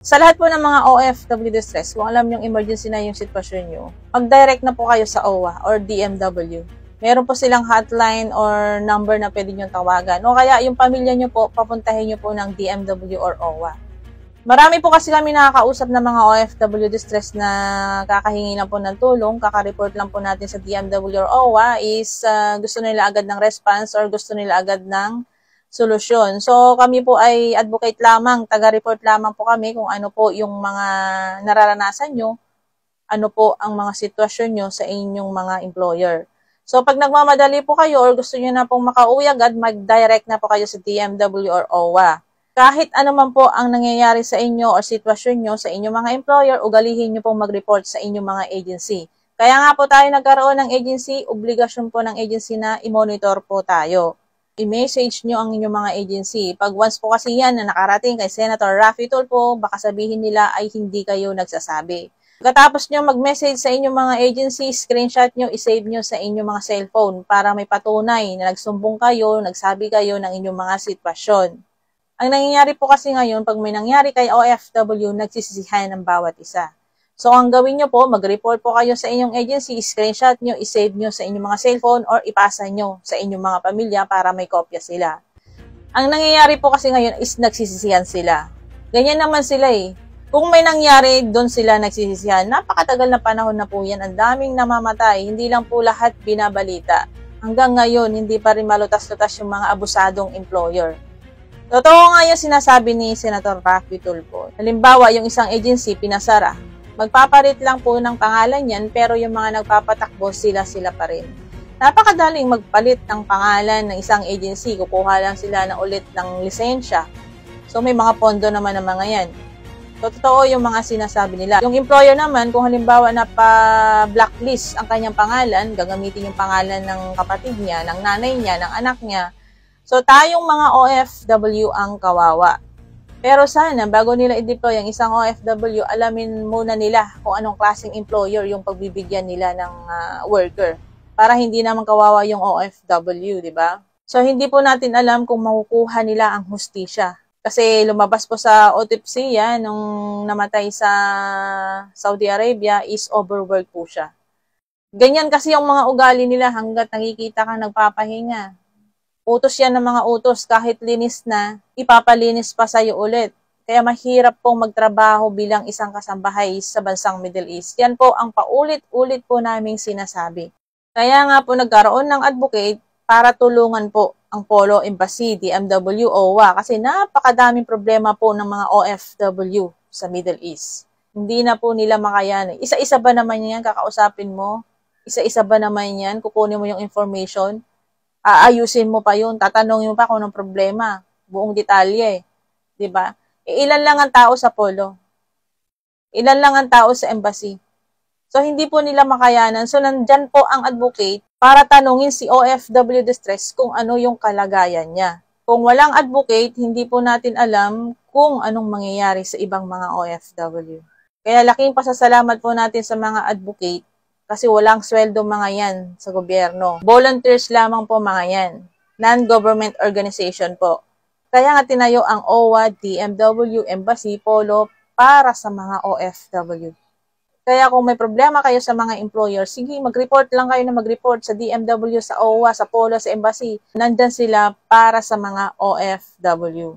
Sa lahat po ng mga OFW distress, kung alam yung emergency na yung sitwasyon nyo, mag-direct na po kayo sa OWA or DMW. Meron po silang hotline or number na pwede nyo tawagan. O kaya yung pamilya nyo po, papuntahin nyo po ng DMW or OWA. Marami po kasi kami nakakausap ng mga OFW distress na kakahingi lang po ng tulong, kaka-report lang po natin sa DMW or OWA is gusto nila agad ng response or gusto nila agad ng solusyon. So kami po ay advocate lamang, taga-report lamang po kami kung ano po yung mga nararanasan nyo, ano po ang mga sitwasyon nyo sa inyong mga employer. So pag nagmamadali po kayo or gusto nyo na pong makauwi agad, mag-direct na po kayo sa DMW or OWA. Kahit ano man po ang nangyayari sa inyo o sitwasyon nyo sa inyong mga employer, ugalihin nyo pong mag-report sa inyong mga agency. Kaya nga po tayo nagkaroon ng agency, obligasyon po ng agency na i-monitor po tayo. I-message nyo ang inyong mga agency. Pag once po kasi yan na nakarating kay Senator Raffy Tulfo, baka sabihin nila ay hindi kayo nagsasabi. Pagkatapos nyo mag-message sa inyong mga agency, screenshot nyo, isave nyo sa inyong mga cellphone para may patunay na nagsumbong kayo, nagsabi kayo ng inyong mga sitwasyon. Ang nangyayari po kasi ngayon, pag may nangyari kay OFW, nagsisisihan ng bawat isa. So, ang gawin nyo po, mag-report po kayo sa inyong agency, screenshot nyo, isave nyo sa inyong mga cellphone, or ipasa nyo sa inyong mga pamilya para may kopya sila. Ang nangyayari po kasi ngayon is nagsisisihan sila. Ganyan naman sila eh. Kung may nangyari, doon sila nagsisisihan. Napakatagal na panahon na po yan. Ang daming namamatay. Hindi lang po lahat binabalita. Hanggang ngayon, hindi pa rin malutas-lutas yung mga abusadong employer. Totoo nga yung sinasabi ni Senator Raffy Tulfo. Halimbawa, yung isang agency, pinasara. Magpapalit lang po ng pangalan yan, pero yung mga nagpapatakbo, sila pa rin. Napakadaling magpalit ng pangalan ng isang agency. Kukuha lang sila na ulit ng lisensya. So, may mga pondo naman ng mga yan. So, totoo yung mga sinasabi nila. Yung employer naman, kung halimbawa na pa-blacklist ang kanyang pangalan, gagamitin yung pangalan ng kapatid niya, ng nanay niya, ng anak niya. So, tayong mga OFW ang kawawa. Pero sana, bago nila i-deploy ang isang OFW, alamin muna nila kung anong klaseng employer yung pagbibigyan nila ng worker. Para hindi naman kawawa yung OFW, di ba? So, hindi po natin alam kung makukuha nila ang hustisya. Kasi lumabas po sa autopsy nung namatay sa Saudi Arabia is overworked po siya. Ganyan kasi yung mga ugali nila hanggat nakikita kang nagpapahinga. Utos yan ng mga utos, kahit linis na, ipapalinis pa sa'yo ulit. Kaya mahirap pong magtrabaho bilang isang kasambahay sa bansang Middle East. Yan po ang paulit-ulit po naming sinasabi. Kaya nga po nagkaroon ng advocate para tulungan po ang Polo Embassy, DMW, OWA. Kasi napakadaming problema po ng mga OFW sa Middle East. Hindi na po nila makayanan. Isa-isa ba naman yan kakausapin mo? Isa-isa ba naman yan? Kukunin mo yung information? Aayusin mo pa yun, tatanungin mo pa kung anong problema, buong detalye, di ba? Ilan lang ang tao sa Polo? Ilan lang ang tao sa embassy? So, hindi po nila makayanan. So, nandyan po ang advocate para tanungin si OFW distress kung ano yung kalagayan niya. Kung walang advocate, hindi po natin alam kung anong mangyayari sa ibang mga OFW. Kaya laking pasasalamat po natin sa mga advocate kasi walang sweldo mga yan sa gobyerno. Volunteers lamang po mga yan. Non-government organization po. Kaya nga tinayo ang OWA, DMW, Embassy, Polo para sa mga OFW. Kaya kung may problema kayo sa mga employer, sige, mag-report lang kayo na mag-report sa DMW, sa OWA, sa Polo, sa Embassy. Nandyan sila para sa mga OFW.